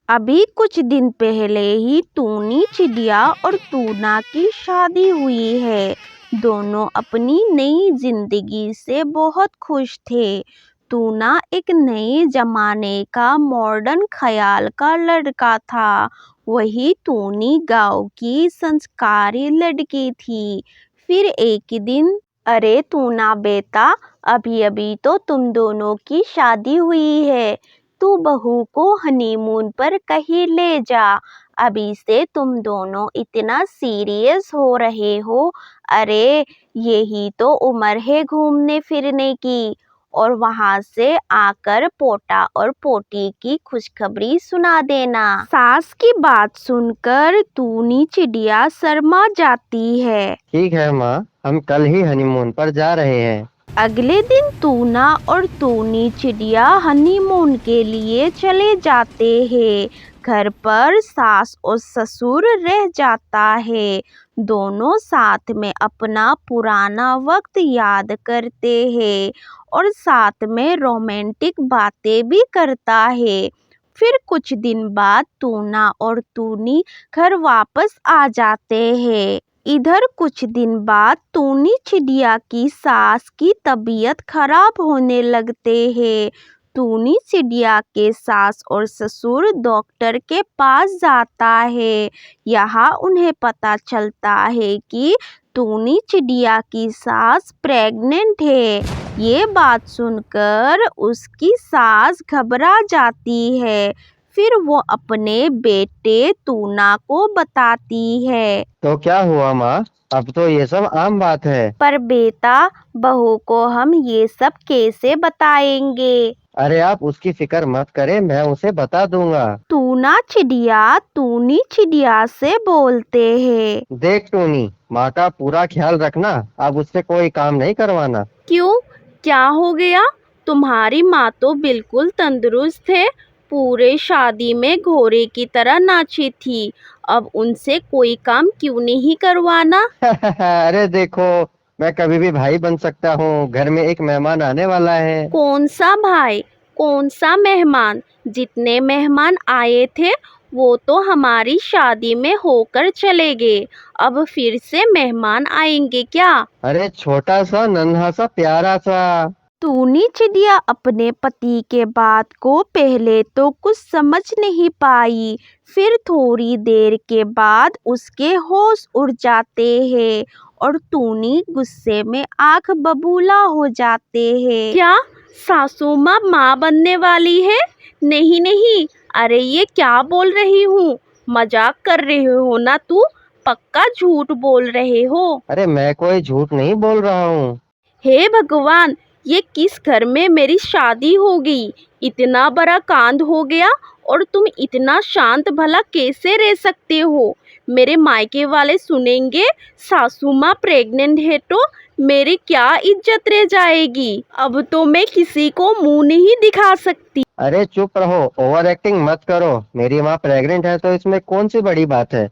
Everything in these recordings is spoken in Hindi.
अभी कुछ दिन पहले ही टूनी चिड़िया और टूना की शादी हुई है। दोनों अपनी नई जिंदगी से बहुत खुश थे। टूना एक नए जमाने का मॉडर्न ख्याल का लड़का था। वही टूनी गांव की संस्कारी लड़की थी। फिर एक दिन, अरे टूना बेटा, अभी अभी तो तुम दोनों की शादी हुई है। तू बहू को हनीमून पर कहीं ले जा। अभी से तुम दोनों इतना सीरियस हो रहे हो। अरे यही तो उम्र है घूमने फिरने की। और वहां से आकर पोता और पोती की खुशखबरी सुना देना। सास की बात सुनकर टूनी चिड़िया शर्मा जाती है। ठीक है माँ, हम कल ही हनीमून पर जा रहे हैं। अगले दिन टूना और टूनी चिड़िया हनीमून के लिए चले जाते हैं। घर पर सास और ससुर रह जाता है। दोनों साथ में अपना पुराना वक्त याद करते हैं और साथ में रोमांटिक बातें भी करता है। फिर कुछ दिन बाद टूना और टूनी घर वापस आ जाते हैं। इधर कुछ दिन बाद टूनी चिड़िया की सास की तबीयत खराब होने लगते हैं। टूनी चिड़िया के सास और ससुर डॉक्टर के पास जाता है। यहाँ उन्हें पता चलता है कि टूनी चिड़िया की सास प्रेग्नेंट है। ये बात सुनकर उसकी सास घबरा जाती है। फिर वो अपने बेटे टूना को बताती है। तो क्या हुआ माँ? अब तो ये सब आम बात है। पर बेटा, बहू को हम ये सब कैसे बताएंगे? अरे आप उसकी फिक्र मत करें, मैं उसे बता दूंगा। टूना चिड़िया टूनी चिड़िया से बोलते हैं। देख टूनी, माँ का पूरा ख्याल रखना, अब उससे कोई काम नहीं करवाना। क्यों, क्या हो गया? तुम्हारी माँ तो बिल्कुल तंदुरुस्त है। पूरे शादी में घोड़े की तरह नाची थी। अब उनसे कोई काम क्यों नहीं करवाना? अरे देखो, मैं कभी भी भाई बन सकता हूँ। घर में एक मेहमान आने वाला है। कौन सा भाई, कौन सा मेहमान? जितने मेहमान आए थे वो तो हमारी शादी में होकर चले गए। अब फिर से मेहमान आएंगे क्या? अरे छोटा सा नन्हा सा प्यारा सा। टूनी चिड़िया अपने पति के बात को पहले तो कुछ समझ नहीं पाई। फिर थोड़ी देर के बाद उसके होश उड़ जाते हैं और टूनी गुस्से में आंख बबूला हो जाते हैं। क्या सासू माँ माँ बनने वाली है? नहीं नहीं, अरे ये क्या बोल रही हूँ? मजाक कर रहे हो ना तू? पक्का झूठ बोल रहे हो। अरे मैं कोई झूठ नहीं बोल रहा हूँ। हे भगवान, ये किस घर में मेरी शादी हो गई? इतना बड़ा कांड हो गया और तुम इतना शांत भला कैसे रह सकते हो? मेरे मायके वाले सुनेंगे सासू माँ प्रेग्नेंट है तो मेरी क्या इज्जत रह जाएगी। अब तो मैं किसी को मुंह नहीं दिखा सकती। अरे चुप रहो, ओवर एक्टिंग मत करो। मेरी माँ प्रेग्नेंट है तो इसमें कौन सी बड़ी बात है।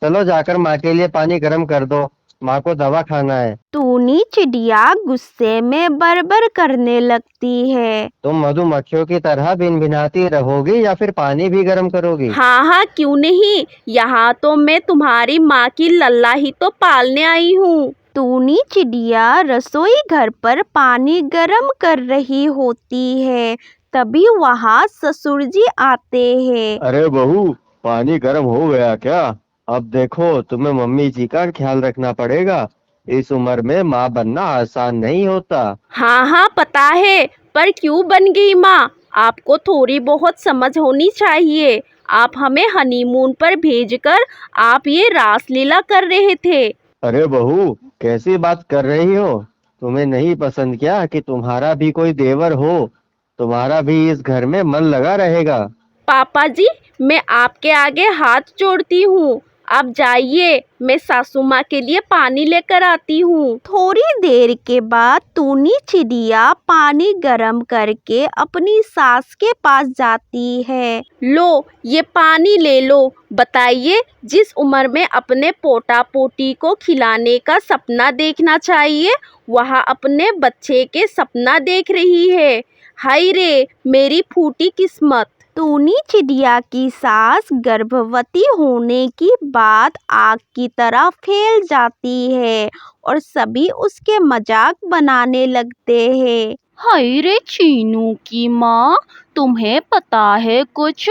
चलो जाकर माँ के लिए पानी गर्म कर दो, माँ को दवा खाना है। टूनी चिड़िया गुस्से में बरबर करने लगती है। तुम मधुमक्खियों की तरह भिनभिनाती रहोगी या फिर पानी भी गर्म करोगी? हाँ हाँ, क्यों नहीं। यहाँ तो मैं तुम्हारी माँ की लल्ला ही तो पालने आई हूँ। टूनी चिड़िया रसोई घर पर पानी गर्म कर रही होती है। तभी वहाँ ससुर जी आते हैं। अरे बहू, पानी गर्म हो गया क्या? अब देखो, तुम्हें मम्मी जी का ख्याल रखना पड़ेगा। इस उम्र में माँ बनना आसान नहीं होता। हाँ हाँ पता है, पर क्यों बन गई माँ? आपको थोड़ी बहुत समझ होनी चाहिए। आप हमें हनीमून पर भेजकर आप ये रासलीला कर रहे थे। अरे बहू, कैसी बात कर रही हो? तुम्हें नहीं पसंद क्या कि तुम्हारा भी कोई देवर हो? तुम्हारा भी इस घर में मन लगा रहेगा। पापा जी, मैं आपके आगे हाथ जोड़ती हूँ। आप जाइए, मैं सासू माँ के लिए पानी लेकर आती हूँ। थोड़ी देर के बाद टूनी चिड़िया पानी गर्म करके अपनी सास के पास जाती है। लो, ये पानी ले लो। बताइए, जिस उम्र में अपने पोता पोती को खिलाने का सपना देखना चाहिए, वहाँ अपने बच्चे के सपना देख रही है। हाय रे मेरी फूटी किस्मत। टूनी चिड़िया की सास गर्भवती होने की बात आग की तरह फैल जाती है और सभी उसके मजाक बनाने लगते हैं। हाय रे चीनू की माँ, तुम्हें पता है कुछ?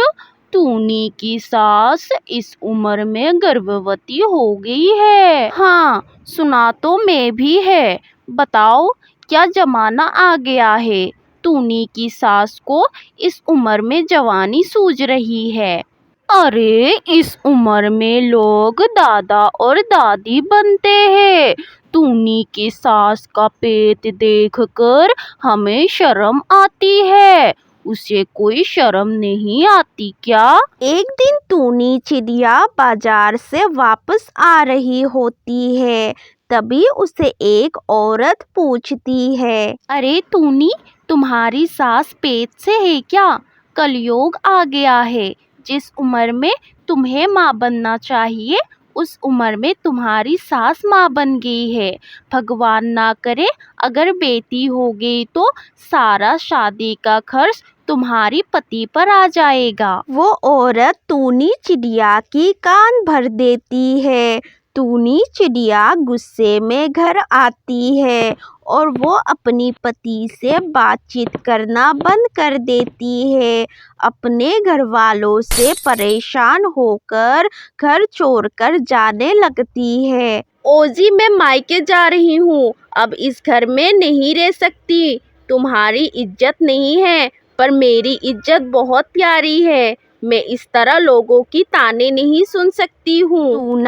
टूनी की सास इस उम्र में गर्भवती हो गई है। हाँ, सुना तो मैं भी है। बताओ, क्या जमाना आ गया है? टूनी की सास को इस उम्र में जवानी सूझ रही है। अरे, इस उम्र में लोग दादा और दादी बनते हैं। टूनी की सास का पेट देखकर हमें शर्म आती है। उसे कोई शर्म नहीं आती क्या? एक दिन टूनी चिड़िया बाजार से वापस आ रही होती है। तभी उसे एक औरत पूछती है, अरे टूनी, तुम्हारी सास पेट से है क्या? कलयुग आ गया है। जिस उम्र में तुम्हें माँ बनना चाहिए, उस उम्र में तुम्हारी सास माँ बन गई है। भगवान ना करे अगर बेटी हो गई तो सारा शादी का खर्च तुम्हारी पति पर आ जाएगा। वो औरत टूनी चिड़िया की कान भर देती है। टूनी चिड़िया गुस्से में घर आती है और वो अपनी पति से बातचीत करना बंद कर देती है। अपने घर वालों से परेशान होकर घर छोड़कर जाने लगती है। ओजी, मैं मायके जा रही हूँ, अब इस घर में नहीं रह सकती। तुम्हारी इज्जत नहीं है पर मेरी इज्जत बहुत प्यारी है। मैं इस तरह लोगों की ताने नहीं सुन सकती हूँ।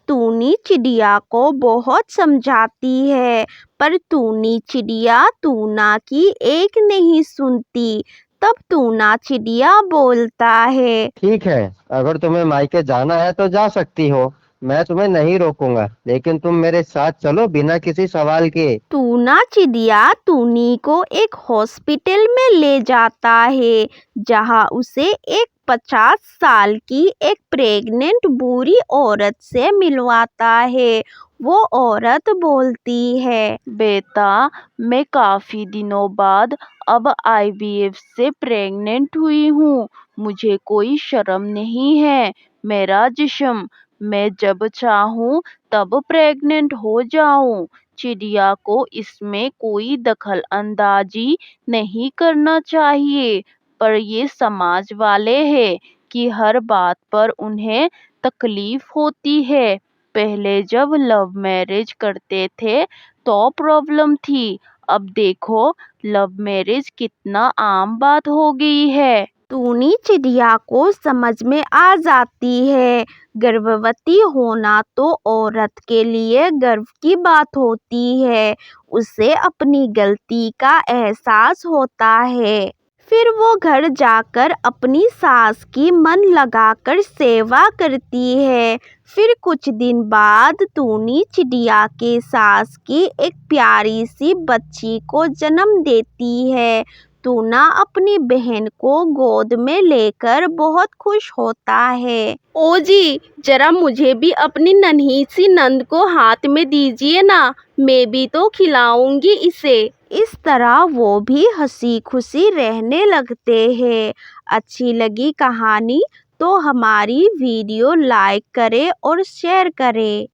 टूनी चिड़िया को बहुत समझाती है पर टूनी चिड़िया टूना की एक नहीं सुनती। तब टूना चिड़िया बोलता है, ठीक है, अगर तुम्हें मायके जाना है तो जा सकती हो, मैं तुम्हें नहीं रोकूंगा, लेकिन तुम मेरे साथ चलो बिना किसी सवाल के। टूना चिड़िया टूनी को एक हॉस्पिटल में ले जाता है जहां उसे एक 50 साल की एक प्रेग्नेंट बूढ़ी औरत से मिलवाता है। वो औरत बोलती है, बेटा, मैं काफ़ी दिनों बाद अब आईवीएफ से प्रेग्नेंट हुई हूँ। मुझे कोई शर्म नहीं है। मेरा जिस्म, मैं जब चाहूँ तब प्रेग्नेंट हो जाऊँ। चिड़िया को इसमें कोई दखल अंदाजी नहीं करना चाहिए। पर ये समाज वाले हैं कि हर बात पर उन्हें तकलीफ होती है। पहले जब लव मैरिज करते थे तो प्रॉब्लम थी, अब देखो लव मैरिज कितना आम बात हो गई है। टूनी चिड़िया को समझ में आ जाती है गर्भवती होना तो औरत के लिए गर्व की बात होती है। उसे अपनी गलती का एहसास होता है। फिर वो घर जाकर अपनी सास की मन लगाकर सेवा करती है। फिर कुछ दिन बाद टूनी चिड़िया के सास की एक प्यारी सी बच्ची को जन्म देती है। टूना अपनी बहन को गोद में लेकर बहुत खुश होता है। ओ जी, जरा मुझे भी अपनी नन्ही सी नंद को हाथ में दीजिए ना, मैं भी तो खिलाऊंगी इसे। इस तरह वो भी हंसी खुशी रहने लगते हैं। अच्छी लगी कहानी तो हमारी वीडियो लाइक करें और शेयर करें।